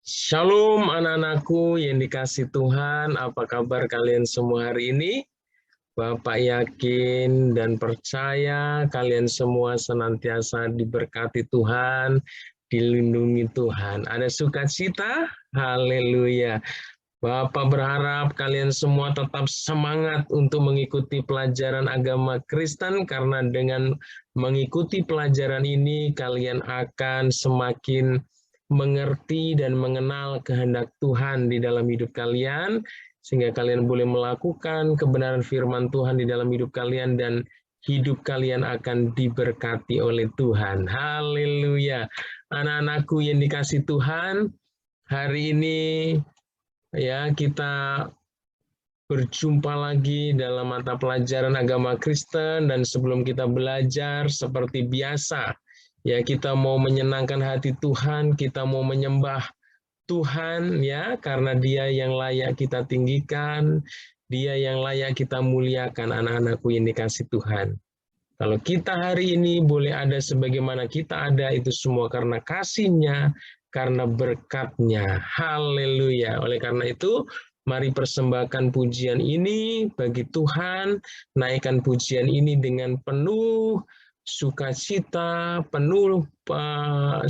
Shalom anak-anakku yang dikasih Tuhan, apa kabar kalian semua hari ini? Bapak yakin dan percaya kalian semua senantiasa diberkati Tuhan, dilindungi Tuhan. Ada sukacita? Haleluya. Bapak berharap kalian semua tetap semangat untuk mengikuti pelajaran agama Kristen, karena dengan mengikuti pelajaran ini kalian akan semakin mengerti dan mengenal kehendak Tuhan di dalam hidup kalian, sehingga kalian boleh melakukan kebenaran firman Tuhan di dalam hidup kalian dan hidup kalian akan diberkati oleh Tuhan. Haleluya. Anak-anakku yang dikasih Tuhan, hari ini ya kita berjumpa lagi dalam mata pelajaran agama Kristen, dan sebelum kita belajar seperti biasa, ya kita mau menyenangkan hati Tuhan, kita mau menyembah Tuhan ya, karena Dia yang layak kita tinggikan, Dia yang layak kita muliakan. Anak-anakku yang dikasih Tuhan, kalau kita hari ini boleh ada sebagaimana kita ada, itu semua karena kasih-Nya, karena berkat-Nya. Haleluya. Oleh karena itu, mari persembahkan pujian ini bagi Tuhan, naikkan pujian ini dengan penuh sukacita, penuh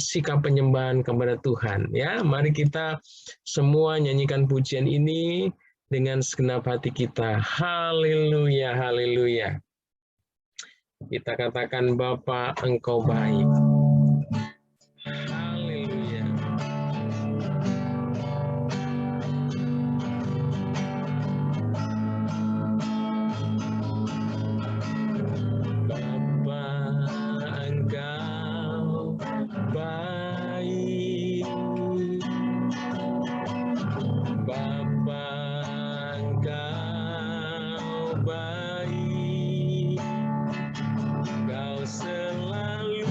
sikap penyembahan kepada Tuhan. Ya, mari kita semua nyanyikan pujian ini dengan segenap hati kita. Haleluya, haleluya. Kita katakan, Bapa, Engkau baik. Haleluya. Bapa, Engkau baik. Bapa, Engkau baik. Kau selalu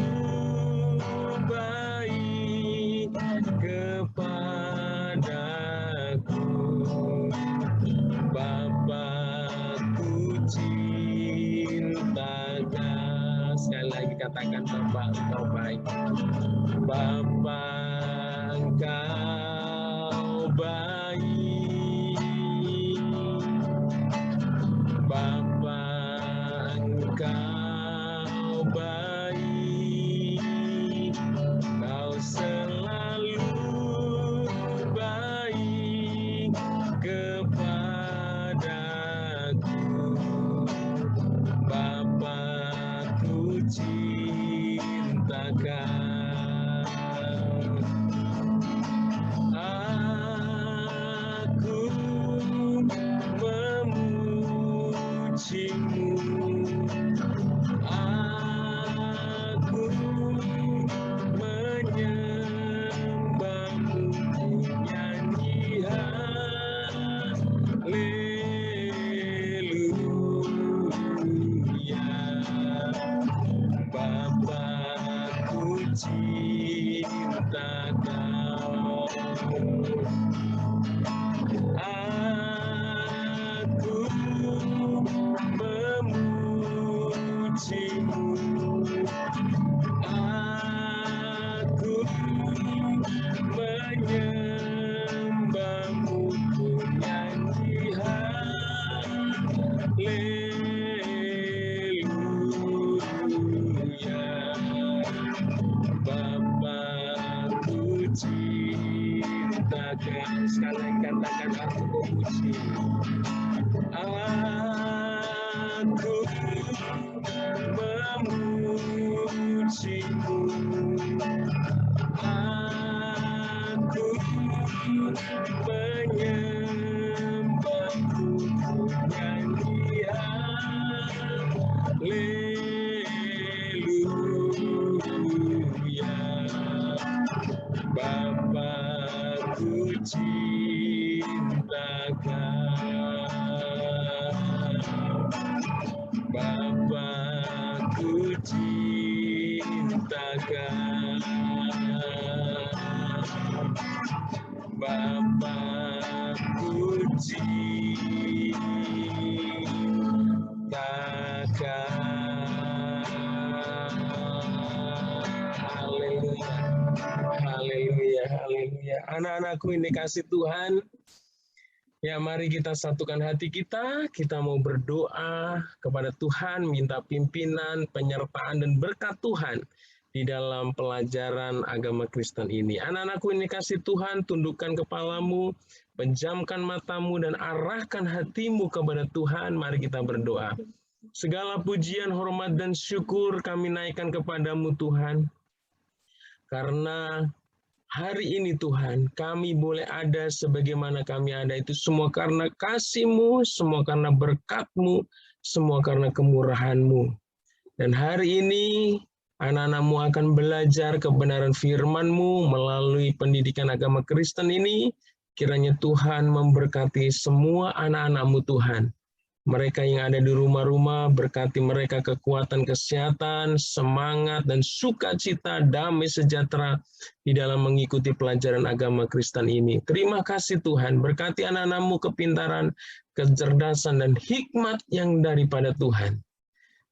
baik kepadaku. Bapa-Ku cinta Kau. Sekali lagi katakan, Bapa, Engkau baik. Bapa, Engkau baik. Bapa, Engkau baik. Kau selalu baik kepadaku. Bapa-Ku cinta Kau. Aku memuji-Mu. Aku menyembah-Mu, nyanyi haleluya. Bapa-Ku cinta Kau. Aku memuji-Mu. Aku menyembah-Mu, nyanyi haleluya. Bapa-Ku cinta Kau. Sekali katakan, aku memuji. Aku memuji-Mu. Aku menyembah-Mu, nyanyi haleluya. Bapa-Ku cinta Kau. Bapa-Ku cinta Kau. Bapa-Ku cinta Kau. Haleluya. Haleluya. haleluya. Anak-anakku ini kasih Tuhan. Ya, mari kita satukan hati kita mau berdoa kepada Tuhan, minta pimpinan, penyertaan, dan berkat Tuhan di dalam pelajaran agama Kristen ini. Anak-anakku ini kasih Tuhan, tundukkan kepalamu, pejamkan matamu, dan arahkan hatimu kepada Tuhan. Mari kita berdoa. Segala pujian, hormat, dan syukur kami naikkan kepadamu Tuhan. Karena hari ini Tuhan, kami boleh ada sebagaimana kami ada itu semua karena kasih-Mu, semua karena berkat-Mu, semua karena kemurahan-Mu. Dan hari ini, anak-anak-Mu akan belajar kebenaran firman-Mu melalui pendidikan agama Kristen ini. Kiranya Tuhan memberkati semua anak-anak-Mu Tuhan. Mereka yang ada di rumah-rumah, berkati mereka kekuatan, kesehatan, semangat, dan sukacita, damai sejahtera di dalam mengikuti pelajaran agama Kristen ini. Terima kasih Tuhan, berkati anak-anak-Mu kepintaran, kecerdasan, dan hikmat yang daripada Tuhan.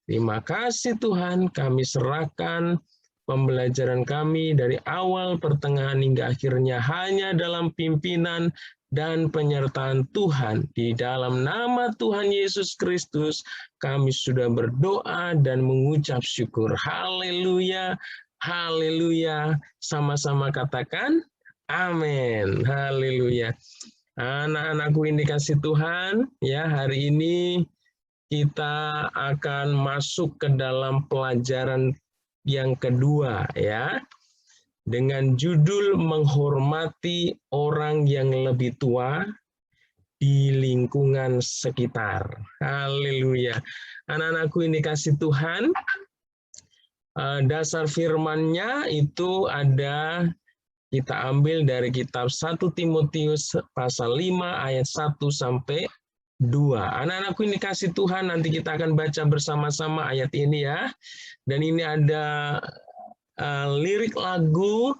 Terima kasih Tuhan, kami serahkan pembelajaran kami dari awal, pertengahan, hingga akhirnya hanya dalam pimpinan dan penyertaan Tuhan. Di dalam nama Tuhan Yesus Kristus, kami sudah berdoa dan mengucap syukur. Haleluya, haleluya. Sama-sama katakan, amin. Haleluya. Anak-anakku ini kasih Tuhan, ya hari ini kita akan masuk ke dalam pelajaran yang kedua, ya. Dengan judul menghormati orang yang lebih tua di lingkungan sekitar. Haleluya. Anak-anakku ini kasih Tuhan, dasar firman-Nya itu ada, kita ambil dari kitab 1 Timotius pasal 5 ayat 1 sampai 2. Anak-anakku ini kasih Tuhan, nanti kita akan baca bersama-sama ayat ini ya. Dan ini ada lirik lagu,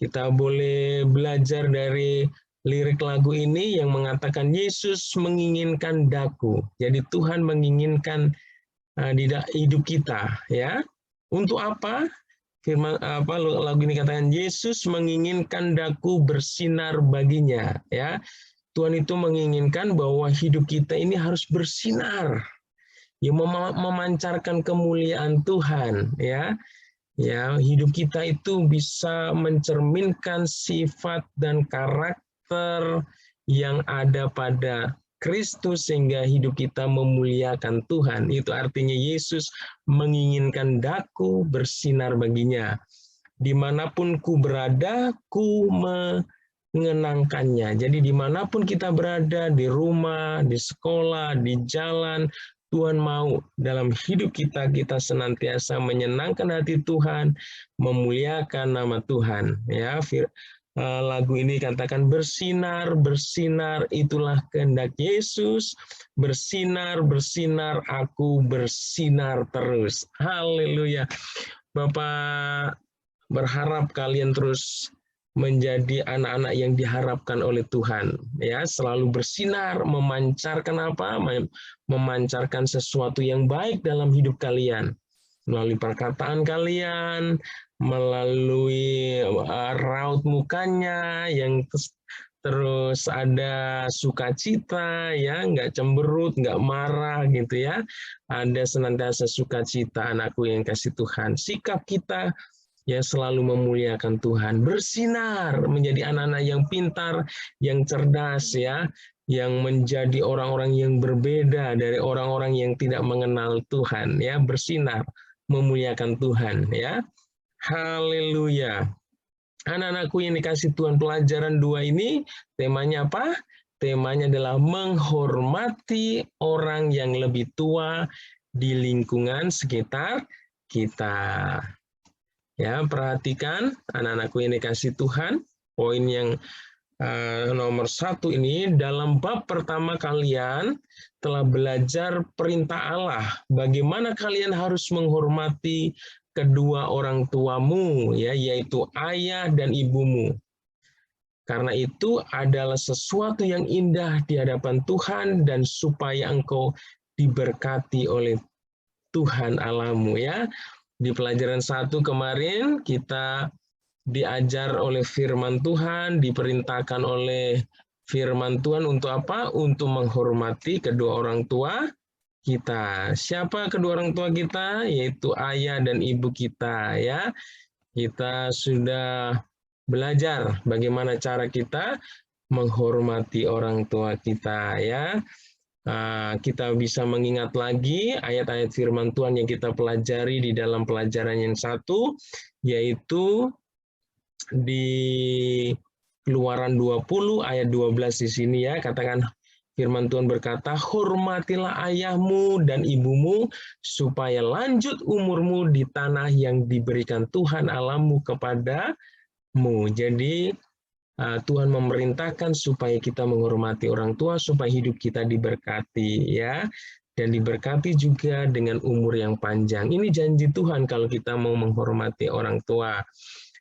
kita boleh belajar dari lirik lagu ini yang mengatakan Yesus menginginkan daku. Jadi Tuhan menginginkan di hidup kita, ya. Untuk apa? Firman lagu ini katakan Yesus menginginkan daku bersinar baginya, ya. Tuhan itu menginginkan bahwa hidup kita ini harus bersinar, ya, memancarkan kemuliaan Tuhan, ya. Ya, hidup kita itu bisa mencerminkan sifat dan karakter yang ada pada Kristus sehingga hidup kita memuliakan Tuhan. Itu artinya Yesus menginginkan daku bersinar baginya. Dimanapun ku berada, ku mengenangkannya. Jadi dimanapun kita berada, di rumah, di sekolah, di jalan, Tuhan mau dalam hidup kita, kita senantiasa menyenangkan hati Tuhan, memuliakan nama Tuhan. Ya, lagu ini katakan bersinar, bersinar, itulah kehendak Yesus. Bersinar, bersinar, aku bersinar terus. Haleluya. Bapak berharap kalian terus menjadi anak-anak yang diharapkan oleh Tuhan, ya, selalu bersinar, memancarkan apa? Memancarkan sesuatu yang baik dalam hidup kalian, melalui perkataan kalian, melalui raut mukanya yang terus ada sukacita, ya, nggak cemberut, nggak marah gitu ya, ada senantiasa sukacita. Anakku yang kasih Tuhan, sikap kita ya selalu memuliakan Tuhan, bersinar, menjadi anak-anak yang pintar, yang cerdas, ya, yang menjadi orang-orang yang berbeda dari orang-orang yang tidak mengenal Tuhan, ya, bersinar, memuliakan Tuhan, ya. Haleluya. Anak-anakku yang dikasih Tuhan, pelajaran 2 ini temanya apa? Temanya adalah menghormati orang yang lebih tua di lingkungan sekitar kita. Ya, perhatikan anak-anakku yang dikasih Tuhan, poin yang nomor 1 ini, dalam bab pertama kalian telah belajar perintah Allah, bagaimana kalian harus menghormati kedua orang tuamu, ya, yaitu ayah dan ibumu. Karena itu adalah sesuatu yang indah di hadapan Tuhan dan supaya engkau diberkati oleh Tuhan Allahmu, ya. Di pelajaran 1 kemarin kita diajar oleh firman Tuhan, diperintahkan oleh firman Tuhan untuk apa? Untuk menghormati kedua orang tua kita. Siapa kedua orang tua kita? Yaitu ayah dan ibu kita, ya. Kita sudah belajar bagaimana cara kita menghormati orang tua kita, ya. Kita bisa mengingat lagi ayat-ayat firman Tuhan yang kita pelajari di dalam pelajaran yang satu, yaitu di Keluaran 20 ayat 12 di sini, ya. Katakan, firman Tuhan berkata, hormatilah ayahmu dan ibumu supaya lanjut umurmu di tanah yang diberikan Tuhan Allahmu kepadamu. Jadi Tuhan memerintahkan supaya kita menghormati orang tua, supaya hidup kita diberkati, ya, dan diberkati juga dengan umur yang panjang. Ini janji Tuhan kalau kita mau menghormati orang tua.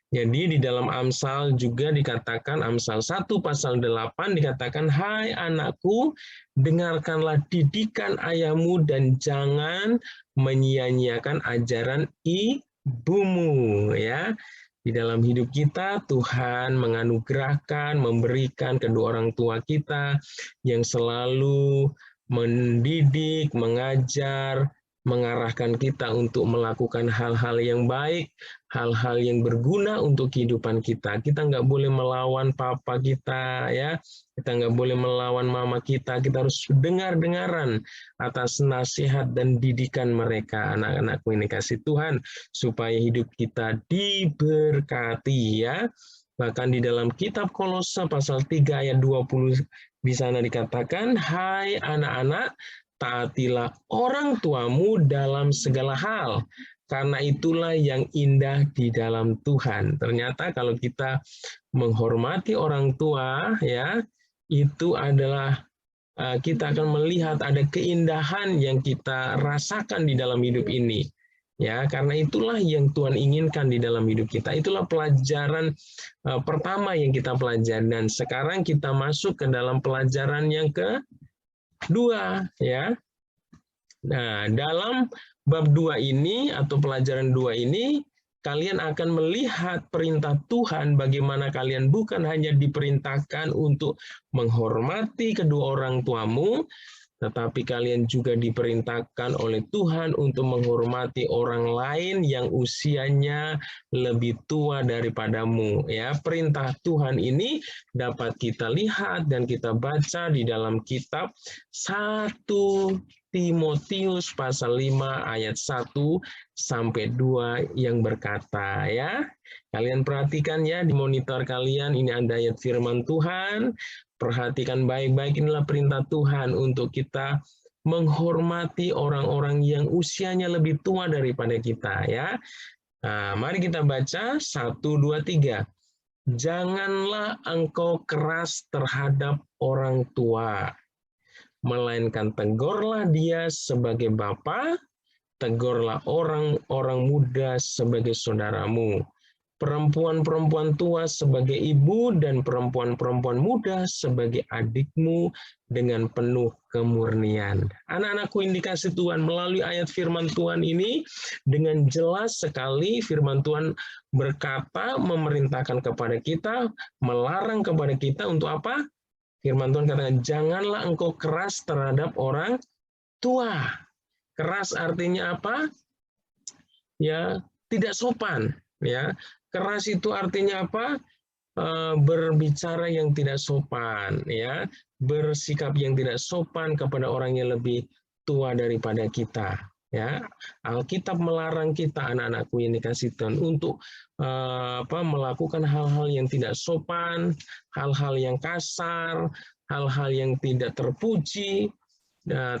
Jadi di dalam Amsal juga dikatakan, Amsal 1 pasal 8 dikatakan, hai anakku, dengarkanlah didikan ayahmu dan jangan menyia-nyiakan ajaran ibumu, ya. Di dalam hidup kita, Tuhan menganugerahkan, memberikan kedua orang tua kita yang selalu mendidik, mengajar, mengarahkan kita untuk melakukan hal-hal yang baik, hal-hal yang berguna untuk kehidupan kita. Kita nggak boleh melawan papa kita, ya. Kita nggak boleh melawan mama kita. Kita harus dengar-dengaran atas nasihat dan didikan mereka. Anak-anakku ini kasih Tuhan, supaya hidup kita diberkati, ya. Bahkan di dalam kitab Kolose pasal 3 ayat 20 di sana dikatakan, hai anak-anak, taatilah orang tuamu dalam segala hal, karena itulah yang indah di dalam Tuhan. Ternyata kalau kita menghormati orang tua, ya, itu adalah kita akan melihat ada keindahan yang kita rasakan di dalam hidup ini. Ya, karena itulah yang Tuhan inginkan di dalam hidup kita. Itulah pelajaran pertama yang kita pelajari, dan sekarang kita masuk ke dalam pelajaran yang kedua, ya. Nah, dalam bab 2 ini atau pelajaran 2 ini, kalian akan melihat perintah Tuhan bagaimana kalian bukan hanya diperintahkan untuk menghormati kedua orang tuamu, tetapi kalian juga diperintahkan oleh Tuhan untuk menghormati orang lain yang usianya lebih tua daripadamu. Ya, perintah Tuhan ini dapat kita lihat dan kita baca di dalam kitab 1 Timotius pasal 5 ayat 1 sampai 2 yang berkata, ya. Kalian perhatikan, ya, di monitor kalian ini ada ayat firman Tuhan. Perhatikan baik-baik, inilah perintah Tuhan untuk kita menghormati orang-orang yang usianya lebih tua daripada kita, ya. Nah, mari kita baca 1, 2, 3. Janganlah engkau keras terhadap orang tua, melainkan tegurlah dia sebagai bapa, tegurlah orang-orang muda sebagai saudaramu, perempuan-perempuan tua sebagai ibu, dan perempuan-perempuan muda sebagai adikmu dengan penuh kemurnian. Anak-anakku yang dikasih Tuhan, melalui ayat firman Tuhan ini, dengan jelas sekali firman Tuhan berkata, memerintahkan kepada kita, melarang kepada kita untuk apa? Firman Tuhan katakan, janganlah engkau keras terhadap orang tua. Keras artinya apa? Ya, tidak sopan, ya. Keras itu artinya apa? Berbicara yang tidak sopan, ya, bersikap yang tidak sopan kepada orang yang lebih tua daripada kita, ya. Alkitab melarang kita, anak-anakku yang dikasih Tuhan, untuk melakukan hal-hal yang tidak sopan, hal-hal yang kasar, hal-hal yang tidak terpuji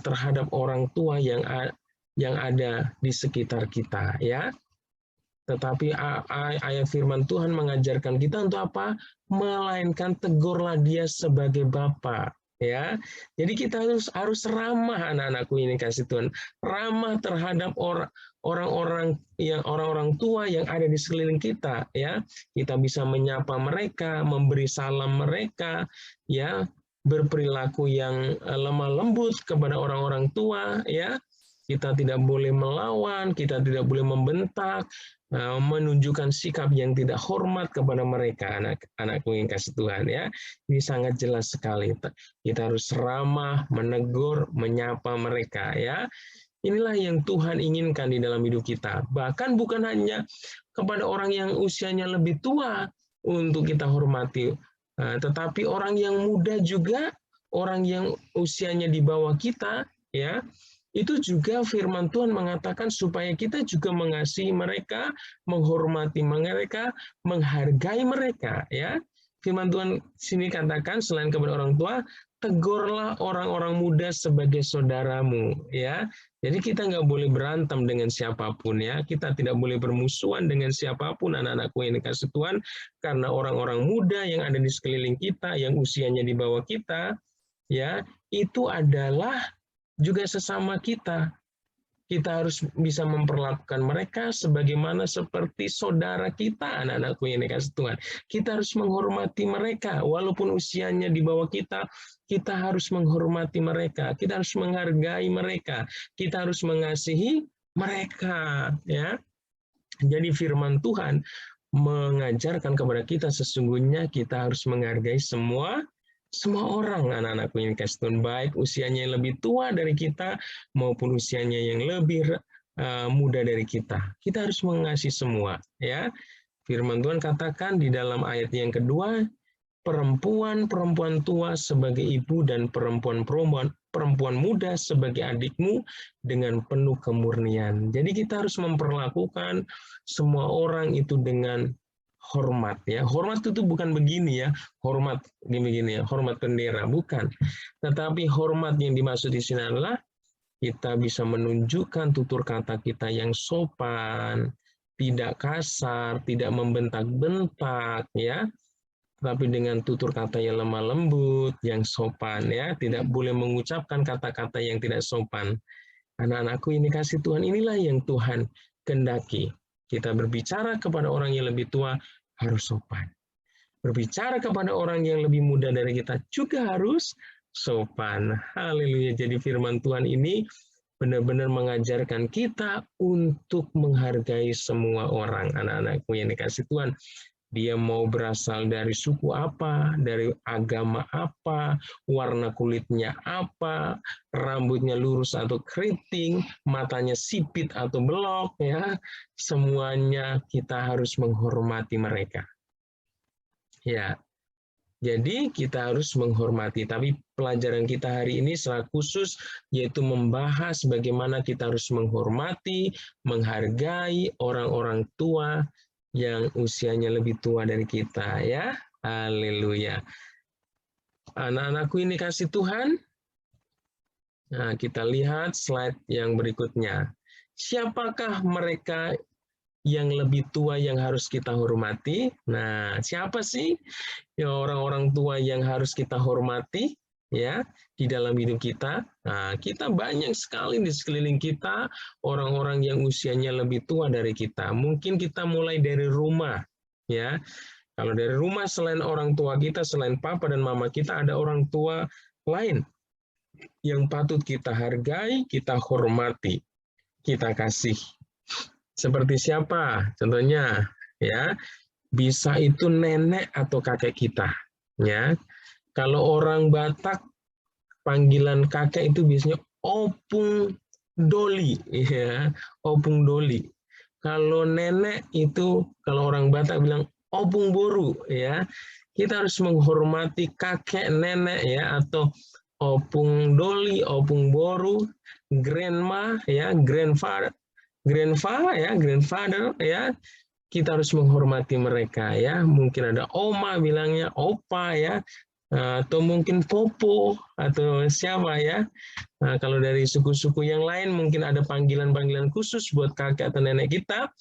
terhadap orang tua yang ada di sekitar kita, ya. Tetapi ayat firman Tuhan mengajarkan kita untuk apa? Melainkan tegurlah dia sebagai bapa, ya. Jadi kita harus ramah, anak-anakku ini kasih Tuhan, ramah terhadap orang-orang tua yang ada di sekeliling kita, ya. Kita bisa menyapa mereka, memberi salam mereka, ya, berperilaku yang lemah lembut kepada orang-orang tua, ya. Kita tidak boleh melawan, kita tidak boleh membentak, menunjukkan sikap yang tidak hormat kepada mereka, anak-anakku yang kasih Tuhan ya. Ini sangat jelas sekali. Kita harus ramah, menegur, menyapa mereka ya. Inilah yang Tuhan inginkan di dalam hidup kita. Bahkan bukan hanya kepada orang yang usianya lebih tua untuk kita hormati, tetapi orang yang muda juga, orang yang usianya di bawah kita ya. Itu juga firman Tuhan mengatakan supaya kita juga mengasihi mereka, menghormati mereka, menghargai mereka ya. Firman Tuhan sini katakan selain kepada orang tua, tegurlah orang-orang muda sebagai saudaramu ya. Jadi kita nggak boleh berantem dengan siapapun ya. Kita tidak boleh bermusuhan dengan siapapun, anak-anakku yang dikasih Tuhan, karena orang-orang muda yang ada di sekeliling kita, yang usianya di bawah kita, ya itu adalah juga sesama kita. Kita harus bisa memperlakukan mereka sebagaimana seperti saudara kita, anak-anakku yang dikasih Tuhan. Kita harus menghormati mereka, walaupun usianya di bawah kita harus menghormati mereka, kita harus menghargai mereka, kita harus mengasihi mereka. Ya, jadi firman Tuhan mengajarkan kepada kita sesungguhnya kita harus menghargai semua orang, anak-anakku yang dikasih Tuhan, baik usianya yang lebih tua dari kita maupun usianya yang lebih muda dari kita. Kita harus mengasihi semua, ya. Firman Tuhan katakan di dalam ayat yang kedua, perempuan-perempuan tua sebagai ibu dan perempuan muda sebagai adikmu dengan penuh kemurnian. Jadi kita harus memperlakukan semua orang itu dengan hormat ya. Hormat itu bukan begini ya, hormat gini-gini ya, hormat bendera, bukan. Tetapi hormat yang dimaksud di sini adalah kita bisa menunjukkan tutur kata kita yang sopan, tidak kasar, tidak membentak-bentak ya. Tapi dengan tutur kata yang lemah lembut, yang sopan ya, tidak boleh mengucapkan kata-kata yang tidak sopan. Anak-anakku ini kasih Tuhan, inilah yang Tuhan kehendaki. Kita berbicara kepada orang yang lebih tua harus sopan. Berbicara kepada orang yang lebih muda dari kita juga harus sopan. Haleluya. Jadi firman Tuhan ini benar-benar mengajarkan kita untuk menghargai semua orang, anak-anakku yang dikasih Tuhan. Dia mau berasal dari suku apa, dari agama apa, warna kulitnya apa, rambutnya lurus atau keriting, matanya sipit atau belok, ya, semuanya kita harus menghormati mereka. Ya, jadi kita harus menghormati. Tapi pelajaran kita hari ini secara khusus yaitu membahas bagaimana kita harus menghormati, menghargai orang-orang tua yang usianya lebih tua dari kita ya. Haleluya. Anak-anakku ini kasih Tuhan. Nah, kita lihat slide yang berikutnya. Siapakah mereka yang lebih tua yang harus kita hormati? Nah, siapa sih ya orang-orang tua yang harus kita hormati ya di dalam hidup kita? Nah, kita banyak sekali di sekeliling kita orang-orang yang usianya lebih tua dari kita. Mungkin kita mulai dari rumah ya. Kalau dari rumah selain orang tua kita, selain papa dan mama kita, ada orang tua lain yang patut kita hargai, kita hormati, kita kasih. Seperti siapa? Contohnya ya, bisa itu nenek atau kakek kita ya. Kalau orang Batak panggilan kakek itu biasanya opung doli ya, opung doli. Kalau nenek itu kalau orang Batak bilang opung boru ya. Kita harus menghormati kakek nenek ya, atau opung doli, opung boru, grandma ya, grandfather ya. Kita harus menghormati mereka ya. Mungkin ada oma bilangnya opa ya, atau mungkin popo atau siapa ya. Nah, kalau dari suku-suku yang lain mungkin ada panggilan-panggilan khusus buat kakek atau nenek kita.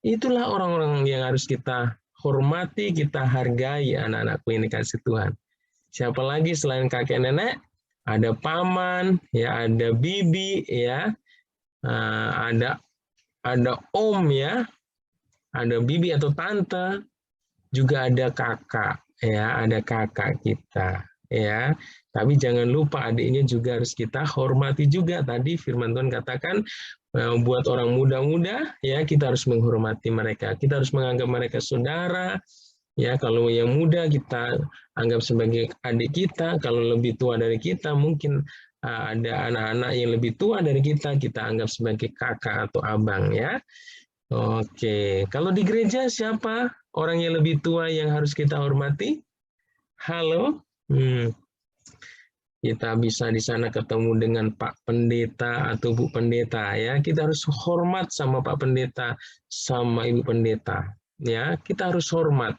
Itulah orang-orang yang harus kita hormati, kita hargai, anak-anakku yang dikasih Tuhan. Siapa lagi selain kakek nenek? Ada paman, ya, ada bibi, ya, ada om, ya, ada bibi atau tante, juga ada kakak, ya, ada kakak kita, ya. Tapi jangan lupa adiknya juga harus kita hormati juga. Tadi firman Tuhan katakan buat orang muda-muda ya kita harus menghormati mereka. Kita harus menganggap mereka saudara. Ya, kalau yang muda kita anggap sebagai adik kita, kalau lebih tua dari kita mungkin ada anak-anak yang lebih tua dari kita anggap sebagai kakak atau abang ya. Oke, kalau di gereja siapa orang yang lebih tua yang harus kita hormati? Halo? Kita bisa di sana ketemu dengan Pak Pendeta atau Bu Pendeta ya. Kita harus hormat sama Pak Pendeta, sama Ibu Pendeta. Ya, kita harus hormat.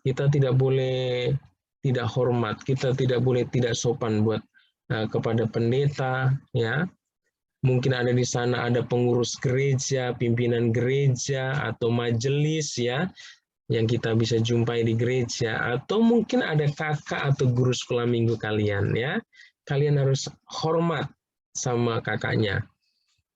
Kita tidak boleh tidak hormat. Kita tidak boleh tidak sopan buat kepada pendeta ya. Mungkin ada di sana ada pengurus gereja, pimpinan gereja atau majelis ya yang kita bisa jumpai di gereja, atau mungkin ada kakak atau guru sekolah minggu kalian ya. Kalian harus hormat sama kakaknya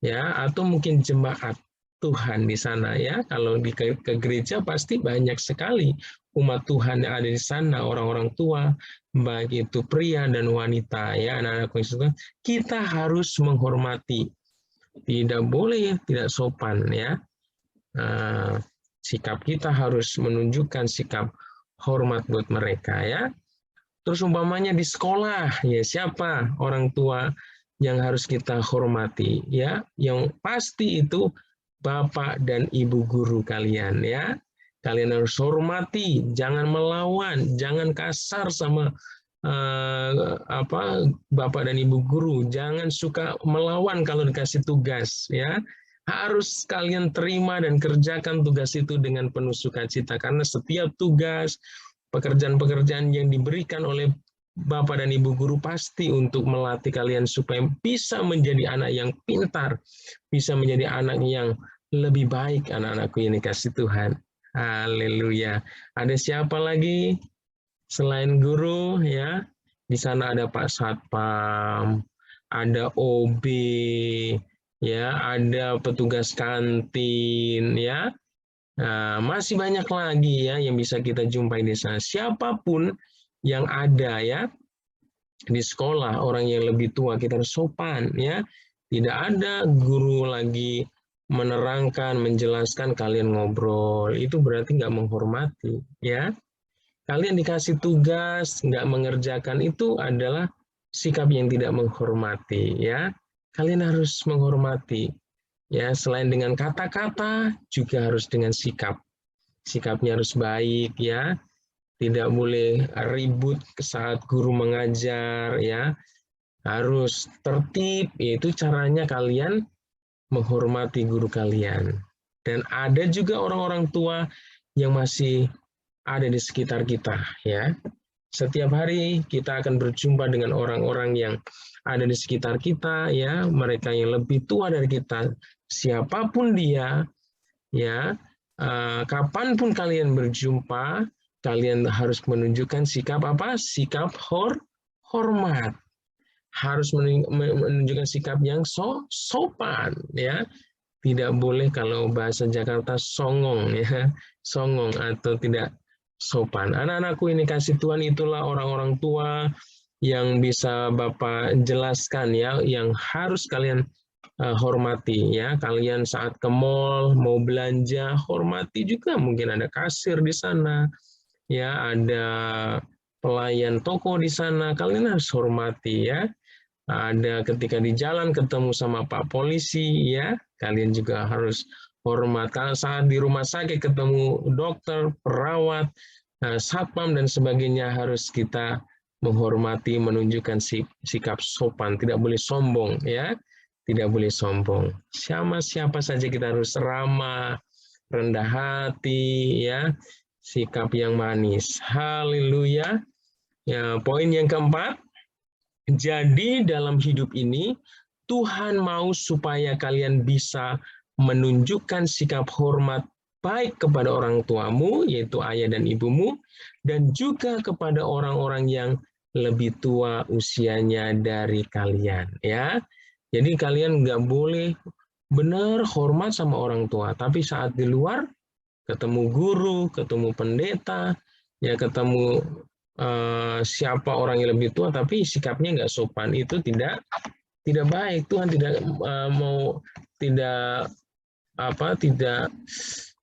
ya, atau mungkin jemaat Tuhan di sana ya. Kalau ke gereja pasti banyak sekali umat Tuhan yang ada di sana, orang-orang tua, baik itu pria dan wanita ya, anak-anak Kristus. Kita harus menghormati. Tidak boleh tidak sopan ya. Sikap kita harus menunjukkan sikap hormat buat mereka ya. Terus umpamanya di sekolah, ya siapa orang tua yang harus kita hormati ya? Yang pasti itu Bapak dan Ibu guru kalian ya. Kalian harus hormati, jangan melawan, jangan kasar sama Bapak dan Ibu guru, jangan suka melawan kalau dikasih tugas ya. Harus kalian terima dan kerjakan tugas itu dengan penuh sukacita, karena setiap tugas, pekerjaan-pekerjaan yang diberikan oleh Bapak dan Ibu guru pasti untuk melatih kalian supaya bisa menjadi anak yang pintar, bisa menjadi anak yang lebih baik, anak-anakku yang dikasih Tuhan. Haleluya. Ada siapa lagi selain guru ya? Di sana ada Pak Satpam, ada OB, ya, ada petugas kantin, ya. Nah, masih banyak lagi ya yang bisa kita jumpai di sana. Siapapun yang ada ya di sekolah, orang yang lebih tua kita harus sopan ya. Tidak ada guru lagi menerangkan, menjelaskan, kalian ngobrol. Itu berarti nggak menghormati ya. Kalian dikasih tugas, nggak mengerjakan, itu adalah sikap yang tidak menghormati ya. Kalian harus menghormati ya, selain dengan kata-kata juga harus dengan sikap. Sikapnya harus baik ya. Tidak boleh ribut saat guru mengajar ya. Harus tertib, yaitu caranya kalian menghormati guru kalian. Dan ada juga orang-orang tua yang masih ada di sekitar kita ya. Setiap hari kita akan berjumpa dengan orang-orang yang ada di sekitar kita ya, mereka yang lebih tua dari kita, siapapun dia ya, kapanpun kalian berjumpa, kalian harus menunjukkan sikap apa? Sikap hormat. Harus menunjukkan sikap yang sopan ya. Tidak boleh kalau bahasa Jakarta songong ya, songong atau tidak sopan. Anak-anakku ini kasih Tuhan, itulah orang-orang tua yang bisa Bapak jelaskan ya, yang harus kalian hormati ya. Kalian saat ke mall mau belanja, hormati juga, mungkin ada kasir di sana ya, ada pelayan toko di sana, kalian harus hormati ya. Ada ketika di jalan ketemu sama Pak Polisi ya, kalian juga harus hormat. Saat di rumah sakit ketemu dokter, perawat, satpam dan sebagainya, harus kita menghormati, menunjukkan sikap sopan, tidak boleh sombong ya, tidak boleh sombong. Siapa saja kita harus ramah, rendah hati ya, sikap yang manis. Haleluya. Ya, poin yang keempat. Jadi dalam hidup ini, Tuhan mau supaya kalian bisa menunjukkan sikap hormat baik kepada orang tuamu, yaitu ayah dan ibumu, dan juga kepada orang-orang yang lebih tua usianya dari kalian. Ya, jadi kalian nggak boleh benar hormat sama orang tua, tapi saat di luar ketemu guru, ketemu pendeta, ya ketemu siapa orang yang lebih tua tapi sikapnya nggak sopan, itu tidak baik. Tuhan tidak mau, tidak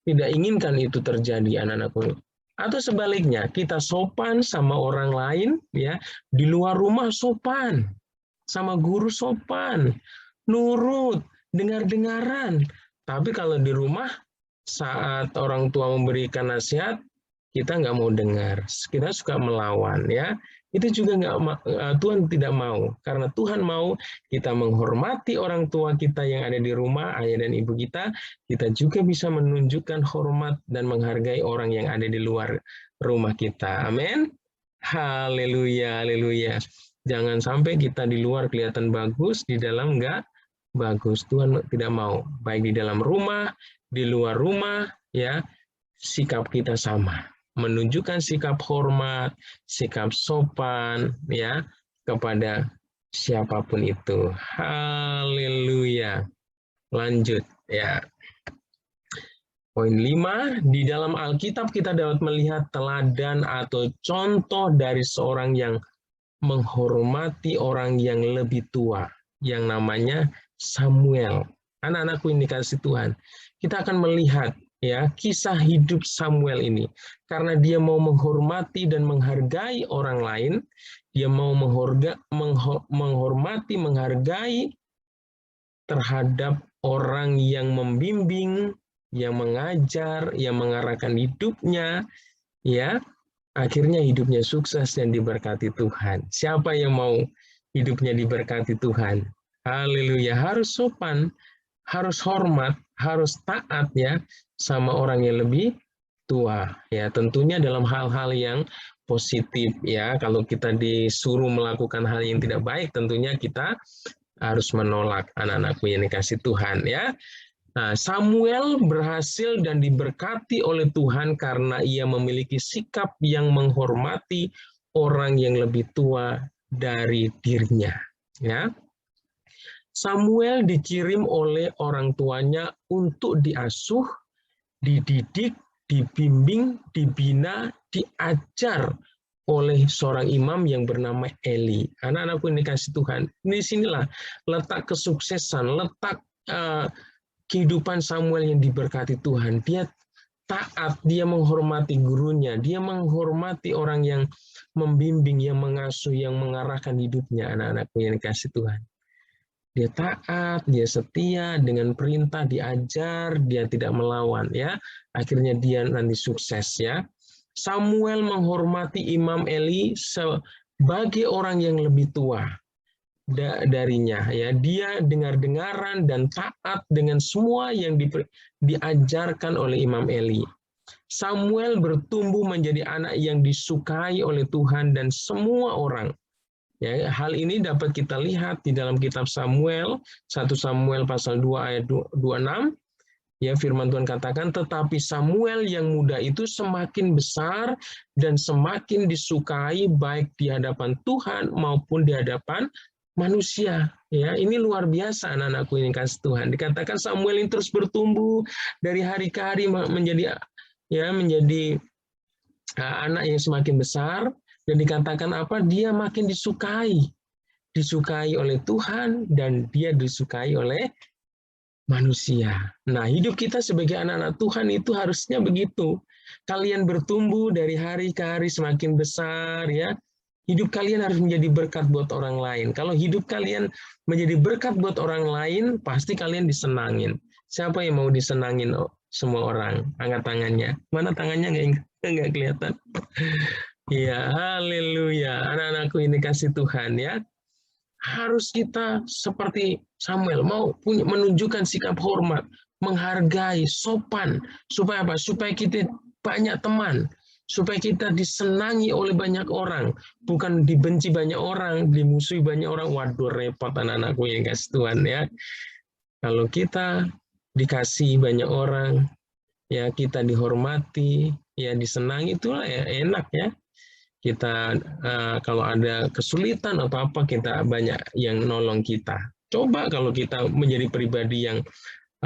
tidak inginkan itu terjadi, anak-anakku. Atau sebaliknya, kita sopan sama orang lain, ya, di luar rumah sopan, sama guru sopan, nurut, dengar-dengaran. Tapi kalau di rumah, saat orang tua memberikan nasihat, kita nggak mau dengar, kita suka melawan, ya. Itu juga Tuhan tidak mau, karena Tuhan mau kita menghormati orang tua kita yang ada di rumah, ayah dan ibu kita. Kita juga bisa menunjukkan hormat dan menghargai orang yang ada di luar rumah kita. Amin. Haleluya, haleluya. Jangan sampai kita di luar kelihatan bagus, di dalam enggak bagus. Tuhan tidak mau. Baik di dalam rumah, di luar rumah, ya, sikap kita sama. Menunjukkan sikap hormat, sikap sopan, ya, kepada siapapun itu. Haleluya. Lanjut, ya. Poin 5, di dalam Alkitab kita dapat melihat teladan atau contoh dari seorang yang menghormati orang yang lebih tua, yang namanya Samuel. Anak-anakku yang dikasihi Tuhan, kita akan melihat, ya, kisah hidup Samuel ini. Karena dia mau menghormati dan menghargai orang lain, dia mau menghormati, menghargai terhadap orang yang membimbing, yang mengajar, yang mengarahkan hidupnya, ya, akhirnya hidupnya sukses dan diberkati Tuhan. Siapa yang mau hidupnya diberkati Tuhan? Haleluya, harus sopan, harus hormat, harus taat, ya, sama orang yang lebih tua, ya, tentunya dalam hal-hal yang positif, ya. Kalau kita disuruh melakukan hal yang tidak baik, tentunya kita harus menolak, anak-anakku yang dikasihi Tuhan, ya. Nah, Samuel berhasil dan diberkati oleh Tuhan karena ia memiliki sikap yang menghormati orang yang lebih tua dari dirinya, ya. Samuel dikirim oleh orang tuanya untuk diasuh, dididik, dibimbing, dibina, diajar oleh seorang imam yang bernama Eli. Anak-anakku yang dikasihi Tuhan, di sinilah letak kesuksesan, letak kehidupan Samuel yang diberkati Tuhan. Dia taat, dia menghormati gurunya, dia menghormati orang yang membimbing, yang mengasuh, yang mengarahkan hidupnya, anak-anakku yang dikasihi Tuhan. Dia taat, dia setia dengan perintah, diajar, dia tidak melawan, ya. Akhirnya dia nanti sukses, ya. Samuel menghormati Imam Eli sebagai orang yang lebih tua darinya, ya. Dia dengar-dengaran dan taat dengan semua yang diajarkan oleh Imam Eli. Samuel bertumbuh menjadi anak yang disukai oleh Tuhan dan semua orang. Ya, hal ini dapat kita lihat di dalam kitab Samuel, 1 Samuel pasal 2 ayat 26. Ya, firman Tuhan katakan, tetapi Samuel yang muda itu semakin besar dan semakin disukai baik di hadapan Tuhan maupun di hadapan manusia. Ya, ini luar biasa, anak-anakku yang kasih Tuhan. Dikatakan Samuel ini terus bertumbuh dari hari ke hari menjadi anak yang semakin besar. Dan dikatakan apa? Dia makin disukai oleh Tuhan dan dia disukai oleh manusia. Nah, hidup kita sebagai anak-anak Tuhan itu harusnya begitu. Kalian bertumbuh dari hari ke hari semakin besar, ya. Hidup kalian harus menjadi berkat buat orang lain. Kalau hidup kalian menjadi berkat buat orang lain, pasti kalian disenangin. Siapa yang mau disenangin? Oh, semua orang. Angkat tangannya. Mana tangannya? Nggak kelihatan. Ya, haleluya. Anak-anakku ini kasih Tuhan, ya. Harus kita seperti Samuel, mau menunjukkan sikap hormat, menghargai, sopan. Supaya apa? Supaya kita banyak teman. Supaya kita disenangi oleh banyak orang. Bukan dibenci banyak orang, dimusuhi banyak orang. Waduh, repot anak-anakku yang kasih Tuhan, ya. Kalau kita dikasih banyak orang, ya, kita dihormati, ya, disenangi, itulah ya enak, ya. Kita kalau ada kesulitan atau apa, kita banyak yang nolong kita. Coba kalau kita menjadi pribadi yang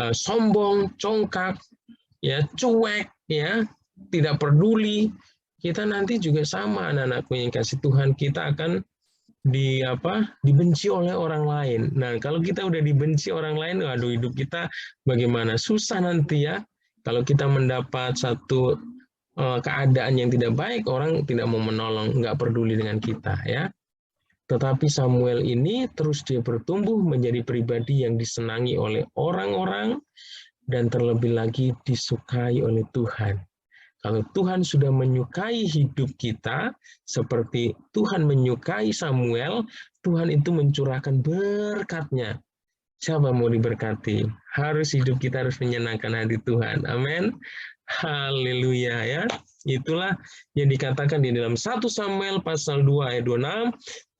sombong, congkak, ya, cuek, ya, tidak peduli, kita nanti juga sama, anak-anakku yang kasih Tuhan, kita akan dibenci oleh orang lain. Nah, kalau kita udah dibenci orang lain, waduh, hidup kita bagaimana? Susah nanti ya. Kalau kita mendapat satu keadaan yang tidak baik, orang tidak mau menolong, nggak peduli dengan kita ya. Tetapi Samuel ini terus dia bertumbuh menjadi pribadi yang disenangi oleh orang-orang dan terlebih lagi disukai oleh Tuhan. Kalau Tuhan sudah menyukai hidup kita, seperti Tuhan menyukai Samuel, Tuhan itu mencurahkan berkat-Nya. Siapa mau diberkati? Harus hidup kita harus menyenangkan hati Tuhan. Amin. Haleluya ya. Itulah yang dikatakan di dalam 1 Samuel pasal 2 ayat 26.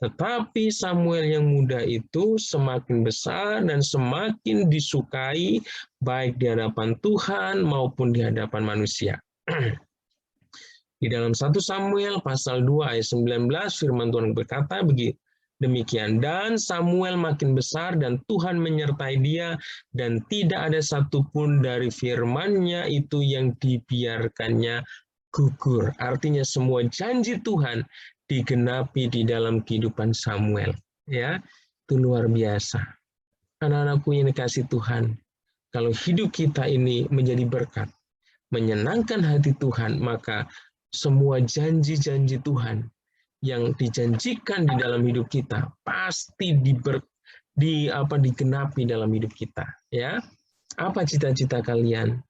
Tetapi Samuel yang muda itu semakin besar dan semakin disukai baik di hadapan Tuhan maupun di hadapan manusia. Di dalam 1 Samuel pasal 2 ayat 19 firman Tuhan berkata demikian, dan Samuel makin besar dan Tuhan menyertai dia dan tidak ada satupun dari firman-Nya itu yang dibiarkannya gugur. Artinya semua janji Tuhan digenapi di dalam kehidupan Samuel. Ya, itu luar biasa. Anak-anakku yang dikasih Tuhan, kalau hidup kita ini menjadi berkat, menyenangkan hati Tuhan, maka semua janji-janji Tuhan yang dijanjikan di dalam hidup kita pasti digenapi dalam hidup kita. Ya, apa cita-cita kalian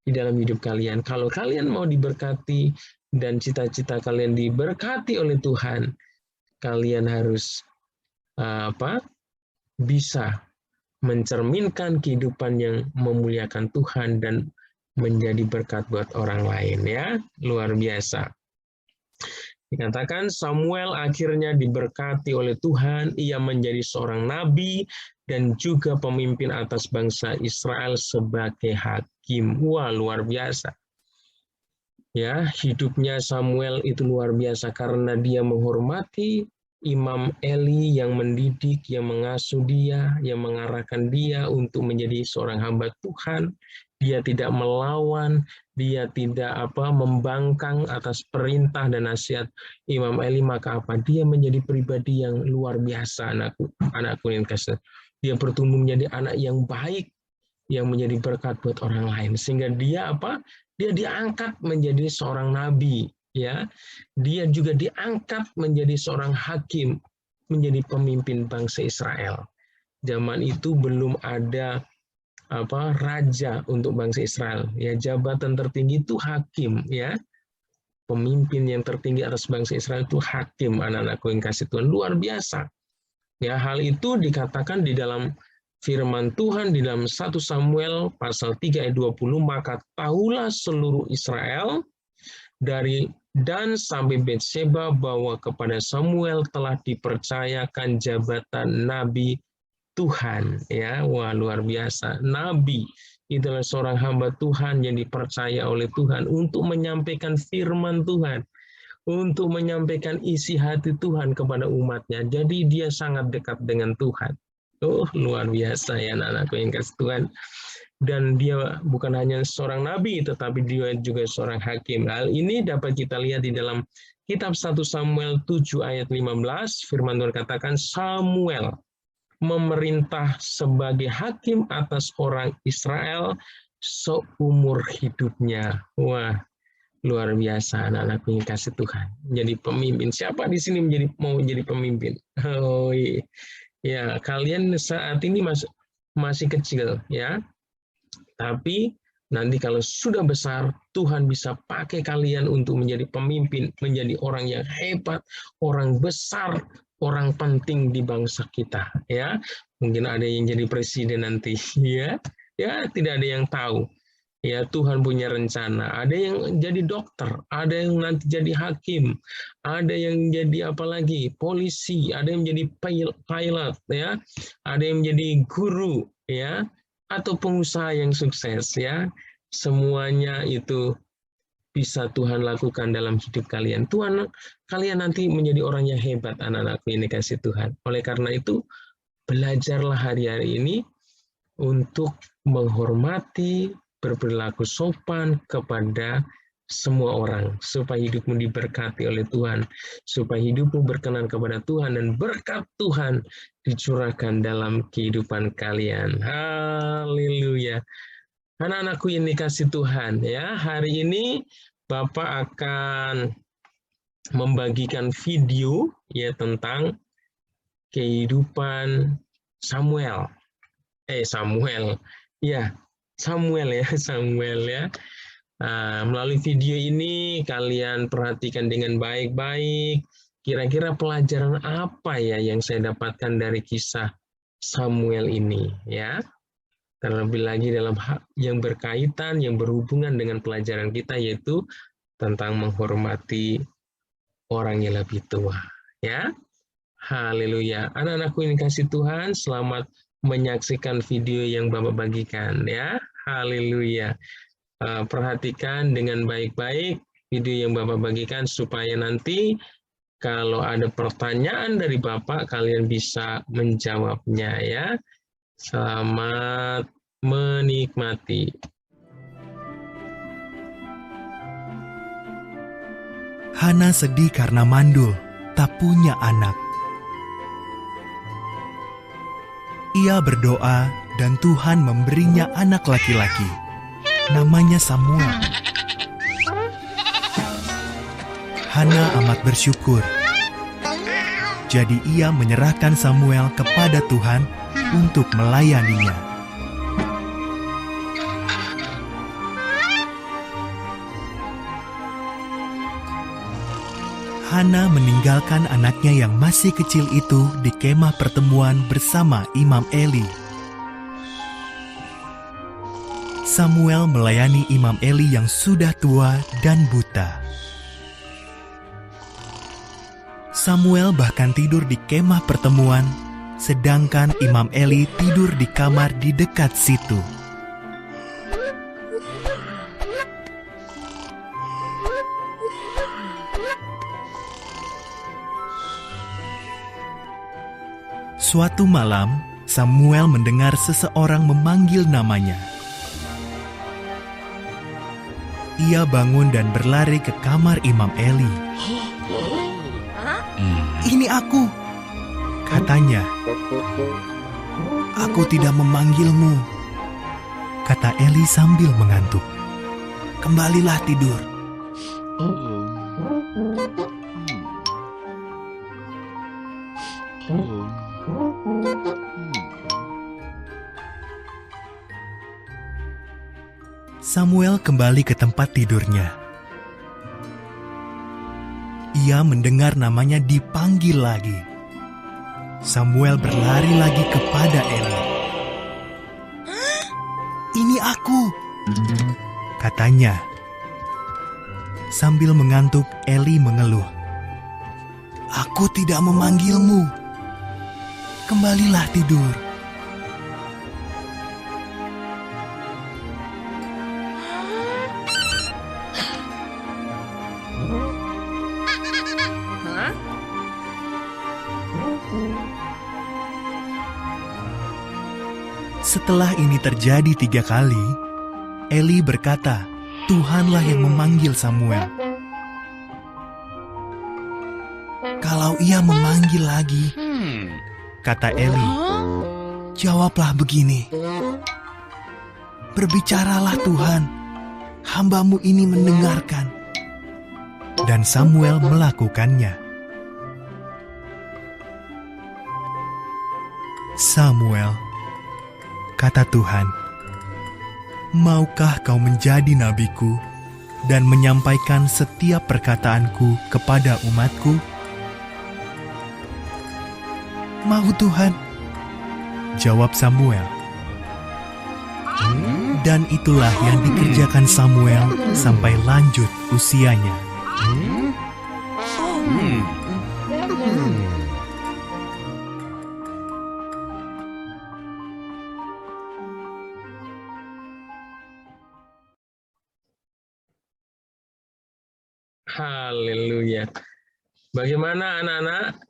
di dalam hidup kalian? Kalau kalian mau diberkati dan cita-cita kalian diberkati oleh Tuhan, kalian harus bisa mencerminkan kehidupan yang memuliakan Tuhan dan menjadi berkat buat orang lain ya. Luar biasa. Dikatakan Samuel akhirnya diberkati oleh Tuhan, ia menjadi seorang nabi dan juga pemimpin atas bangsa Israel sebagai hakim. Wah, luar biasa. Ya, hidupnya Samuel itu luar biasa karena dia menghormati Imam Eli yang mendidik, yang mengasuh dia, yang mengarahkan dia untuk menjadi seorang hamba Tuhan. Dia tidak melawan, dia tidak membangkang atas perintah dan nasihat Imam Eli, maka dia menjadi pribadi yang luar biasa, anakku yang kasih. Dia bertumbuh menjadi anak yang baik, yang menjadi berkat buat orang lain, sehingga dia dia diangkat menjadi seorang nabi. Ya, dia juga diangkat menjadi seorang hakim, menjadi pemimpin bangsa Israel. Zaman itu belum ada raja untuk bangsa Israel. Ya, jabatan tertinggi itu hakim. Ya, pemimpin yang tertinggi atas bangsa Israel itu hakim. Anak-anakku yang kasih Tuhan, luar biasa. Ya, hal itu dikatakan di dalam firman Tuhan di dalam 1 Samuel pasal 3 ayat 20, maka tahulah seluruh Israel dari Dan sampai Betseba bahwa kepada Samuel telah dipercayakan jabatan nabi Tuhan. Ya, wah, luar biasa. Nabi itulah seorang hamba Tuhan yang dipercaya oleh Tuhan untuk menyampaikan firman Tuhan, untuk menyampaikan isi hati Tuhan kepada umatnya. Jadi dia sangat dekat dengan Tuhan. Luar biasa ya anak-anakku yang kasih Tuhan. Dan dia bukan hanya seorang nabi, tetapi dia juga seorang hakim. Hal ini dapat kita lihat di dalam kitab 1 Samuel 7 ayat 15, firman Tuhan katakan, Samuel memerintah sebagai hakim atas orang Israel seumur hidupnya. Wah, luar biasa anak-anakku yang kasih Tuhan. Jadi pemimpin. Siapa di sini mau menjadi pemimpin? Oh iya. Ya, kalian saat ini masih kecil ya. Tapi nanti kalau sudah besar, Tuhan bisa pakai kalian untuk menjadi pemimpin, menjadi orang yang hebat, orang besar, orang penting di bangsa kita. Ya, mungkin ada yang jadi presiden nanti, ya. Ya, tidak ada yang tahu. Ya, Tuhan punya rencana. Ada yang jadi dokter, ada yang nanti jadi hakim, ada yang jadi polisi, ada yang jadi pilot, ya, ada yang jadi guru, ya, atau pengusaha yang sukses, ya. Semuanya itu bisa Tuhan lakukan dalam hidup kalian. Kalian nanti menjadi orang yang hebat, anak-anakku yang dikasih Tuhan. Oleh karena itu, belajarlah hari-hari ini untuk menghormati, berperilaku sopan kepada semua orang, supaya hidupmu diberkati oleh Tuhan, supaya hidupmu berkenan kepada Tuhan, dan berkat Tuhan dicurahkan dalam kehidupan kalian. Haleluya. Anak-anakku yang dikasih Tuhan, ya, hari ini Bapak akan membagikan video ya tentang kehidupan Samuel. Samuel ya. Melalui video ini kalian perhatikan dengan baik-baik, kira-kira pelajaran apa ya yang saya dapatkan dari kisah Samuel ini ya. Terlebih lagi dalam yang berkaitan, yang berhubungan dengan pelajaran kita, yaitu tentang menghormati orang yang lebih tua ya. Haleluya. Anak-anakku yang dikasih Tuhan, selamat menyaksikan video yang Bapak bagikan ya. Haleluya. Perhatikan dengan baik-baik video yang Bapak bagikan supaya nanti kalau ada pertanyaan dari Bapak, kalian bisa menjawabnya ya. Selamat menikmati. Hana sedih karena mandul, tak punya anak. Ia berdoa dan Tuhan memberinya anak laki-laki. Namanya Samuel. Hana amat bersyukur. Jadi ia menyerahkan Samuel kepada Tuhan untuk melayaninya. Hana meninggalkan anaknya yang masih kecil itu di kemah pertemuan bersama Imam Eli. Samuel melayani Imam Eli yang sudah tua dan buta. Samuel bahkan tidur di kemah pertemuan, sedangkan Imam Eli tidur di kamar di dekat situ. Suatu malam, Samuel mendengar seseorang memanggil namanya. Ia bangun dan berlari ke kamar Imam Eli. "Ini aku," katanya. "Aku tidak memanggilmu," kata Eli sambil mengantuk. "Kembalilah tidur." Samuel kembali ke tempat tidurnya. Ia mendengar namanya dipanggil lagi. Samuel berlari lagi kepada Eli. "Ini aku," katanya. Sambil mengantuk, Eli mengeluh. "Aku tidak memanggilmu. Kembalilah tidur." Setelah ini terjadi 3 kali, Eli berkata, "Tuhanlah yang memanggil Samuel." "Kalau ia memanggil lagi," kata Eli, "jawablah begini, 'Berbicaralah Tuhan, hamba-Mu ini mendengarkan.'" Dan Samuel melakukannya. "Samuel," kata Tuhan, "maukah kau menjadi nabiku dan menyampaikan setiap perkataanku kepada umatku?" "Mau Tuhan," jawab Samuel. Dan itulah yang dikerjakan Samuel sampai lanjut usianya. Haleluya. Bagaimana anak-anak?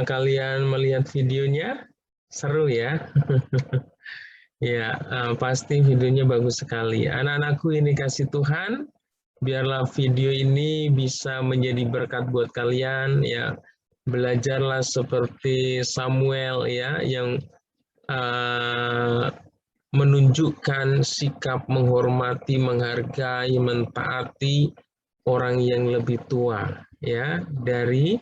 Kalian melihat videonya? Seru ya? Ya, pasti videonya bagus sekali. Anak-anakku ini kasih Tuhan, biarlah video ini bisa menjadi berkat buat kalian. Ya, belajarlah seperti Samuel ya, yang menunjukkan sikap menghormati, menghargai, mentaati orang yang lebih tua ya dari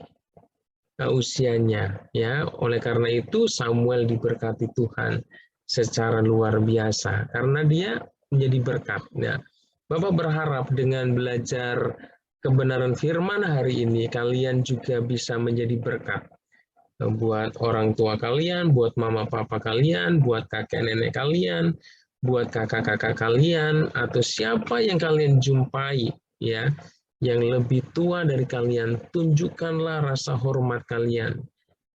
usianya ya. Oleh karena itu Samuel diberkati Tuhan secara luar biasa karena dia menjadi berkat ya. Bapak berharap dengan belajar kebenaran firman hari ini kalian juga bisa menjadi berkat buat orang tua kalian, buat mama papa kalian, buat kakek nenek kalian, buat kakak-kakak kalian, atau siapa yang kalian jumpai ya, yang lebih tua dari kalian, tunjukkanlah rasa hormat kalian.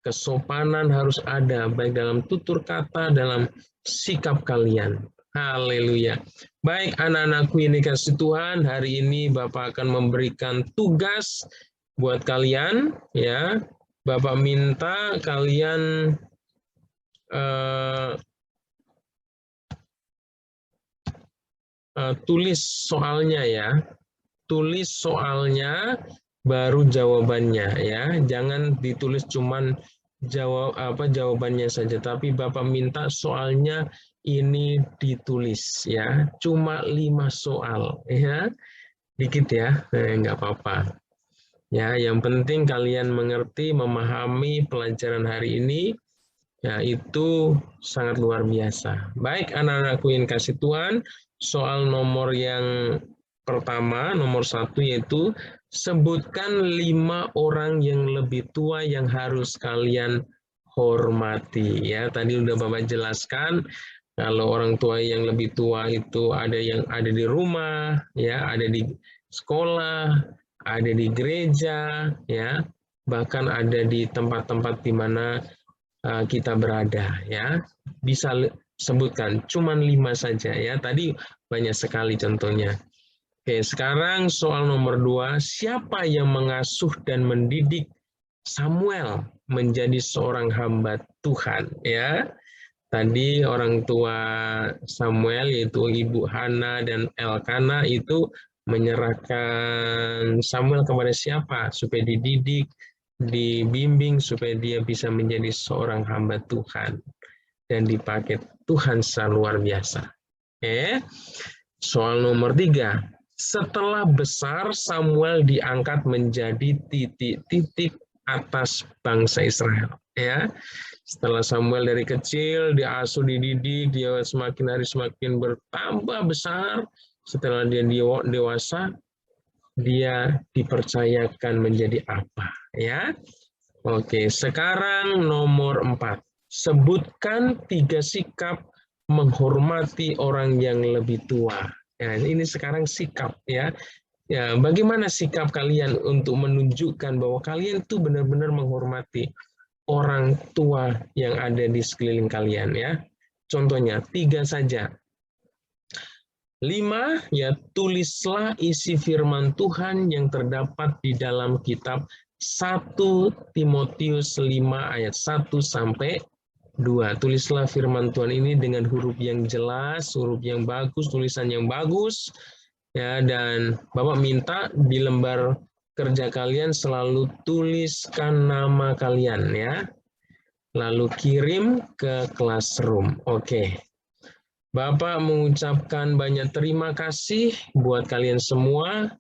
Kesopanan harus ada, baik dalam tutur kata, dalam sikap kalian. Haleluya. Baik anak-anakku ini kasih Tuhan, hari ini Bapak akan memberikan tugas buat kalian ya. Bapak minta kalian tulis soalnya ya. Tulis soalnya baru jawabannya ya. Jangan ditulis cuman jawabannya saja, tapi Bapak minta soalnya ini ditulis ya. Cuma 5 soal ya. Dikit ya. Enggak apa-apa. Ya, yang penting kalian mengerti, memahami pelajaran hari ini, ya itu sangat luar biasa. Baik anak-anakku yang kasih Tuhan, soal nomor yang pertama, nomor 1 yaitu sebutkan 5 orang yang lebih tua yang harus kalian hormati. Ya, tadi udah Bapak jelaskan, kalau orang tua yang lebih tua itu ada yang ada di rumah, ya, ada di sekolah, ada di gereja, ya, bahkan ada di tempat-tempat di mana kita berada, ya. Bisa sebutkan, cuman 5 saja, ya. Tadi banyak sekali contohnya. Oke, sekarang soal nomor 2, siapa yang mengasuh dan mendidik Samuel menjadi seorang hamba Tuhan, ya? Tadi orang tua Samuel yaitu Ibu Hana dan Elkana itu menyerahkan Samuel kepada siapa? Supaya dididik, dibimbing, supaya dia bisa menjadi seorang hamba Tuhan. Dan dipakai Tuhan secara luar biasa. Soal nomor 3. Setelah besar, Samuel diangkat menjadi titik-titik atas bangsa Israel. Ya, setelah Samuel dari kecil diasuh, dididik, dia semakin hari semakin bertambah besar. Setelah dia dewasa, dia dipercayakan menjadi apa? Ya, oke. Sekarang nomor 4. Sebutkan 3 sikap menghormati orang yang lebih tua. Ya, ini sekarang sikap ya. Ya, bagaimana sikap kalian untuk menunjukkan bahwa kalian tuh benar-benar menghormati orang tua yang ada di sekeliling kalian ya. Contohnya 3 saja. 5, ya tulislah isi firman Tuhan yang terdapat di dalam kitab 1 Timotius 5 ayat 1 sampai 2. Tulislah firman Tuhan ini dengan huruf yang jelas, huruf yang bagus, tulisan yang bagus. Ya, dan Bapak minta di lembar kerja kalian selalu tuliskan nama kalian ya. Lalu kirim ke classroom. Oke. Bapak mengucapkan banyak terima kasih buat kalian semua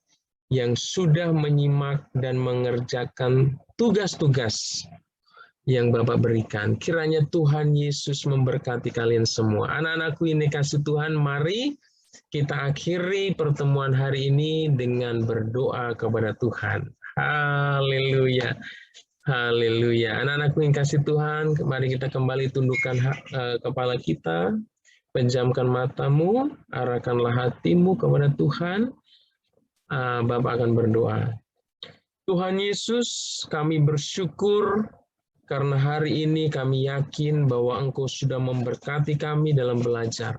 yang sudah menyimak dan mengerjakan tugas-tugas yang Bapak berikan. Kiranya Tuhan Yesus memberkati kalian semua. Anak-anakku ini kasih Tuhan, mari kita akhiri pertemuan hari ini dengan berdoa kepada Tuhan. Haleluya. Haleluya. Anak-anakku yang kasih Tuhan, mari kita kembali tundukkan kepala kita. Pejamkan matamu, arahkanlah hatimu kepada Tuhan. Bapak akan berdoa. Tuhan Yesus, kami bersyukur karena hari ini kami yakin bahwa Engkau sudah memberkati kami dalam belajar.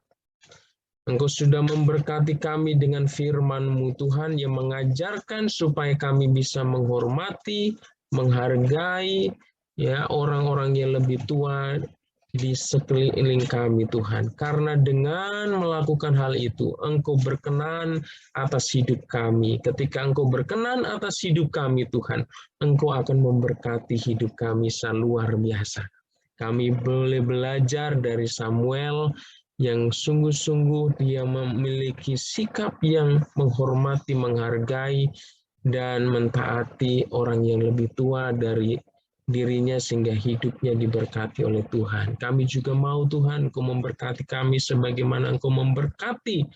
Engkau sudah memberkati kami dengan firman-Mu Tuhan yang mengajarkan supaya kami bisa menghormati, menghargai ya orang-orang yang lebih tua di sekeliling kami Tuhan. Karena dengan melakukan hal itu, Engkau berkenan atas hidup kami. Ketika Engkau berkenan atas hidup kami Tuhan, Engkau akan memberkati hidup kami luar biasa. Kami boleh belajar dari Samuel yang sungguh-sungguh dia memiliki sikap yang menghormati, menghargai, dan mentaati orang yang lebih tua dari dirinya sehingga hidupnya diberkati oleh Tuhan. Kami juga mau Tuhan Engkau memberkati kami sebagaimana Engkau memberkati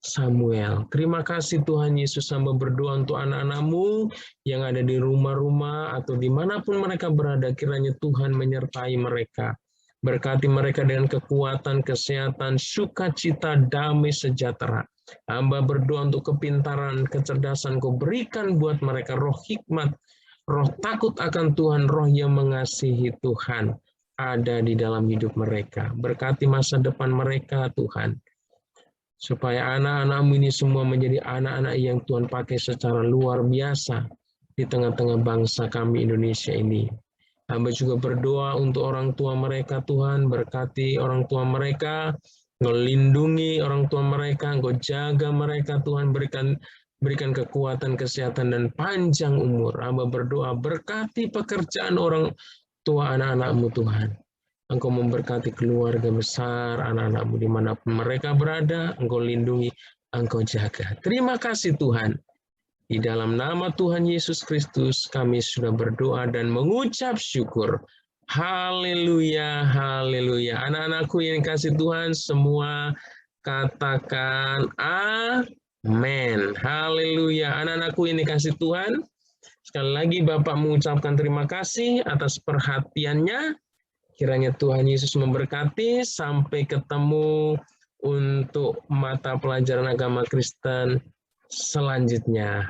Samuel. Terima kasih Tuhan Yesus, hamba berdoa untuk anak-anak-Mu yang ada di rumah-rumah atau dimanapun mereka berada, kiranya Tuhan menyertai mereka. Berkati mereka dengan kekuatan, kesehatan, sukacita, damai, sejahtera. Hamba berdoa untuk kepintaran, kecerdasan Kau berikan buat mereka, roh hikmat, roh takut akan Tuhan, roh yang mengasihi Tuhan ada di dalam hidup mereka. Berkati masa depan mereka Tuhan, supaya anak-anak-Mu ini semua menjadi anak-anak yang Tuhan pakai secara luar biasa di tengah-tengah bangsa kami Indonesia ini. Hamba juga berdoa untuk orang tua mereka Tuhan, berkati orang tua mereka, Engkau lindungi orang tua mereka, Engkau jaga mereka Tuhan, berikan kekuatan, kesehatan, dan panjang umur. Hamba berdoa, berkati pekerjaan orang tua anak-anak-Mu Tuhan. Engkau memberkati keluarga besar anak-anak-Mu dimanapun mereka berada, Engkau lindungi, Engkau jaga. Terima kasih Tuhan. Di dalam nama Tuhan Yesus Kristus kami sudah berdoa dan mengucap syukur. Haleluya, haleluya. Anak-anakku yang dikasih Tuhan, semua katakan amin. Haleluya. Anak-anakku yang dikasih Tuhan, sekali lagi Bapak mengucapkan terima kasih atas perhatiannya. Kiranya Tuhan Yesus memberkati. Sampai ketemu untuk mata pelajaran agama Kristen selanjutnya.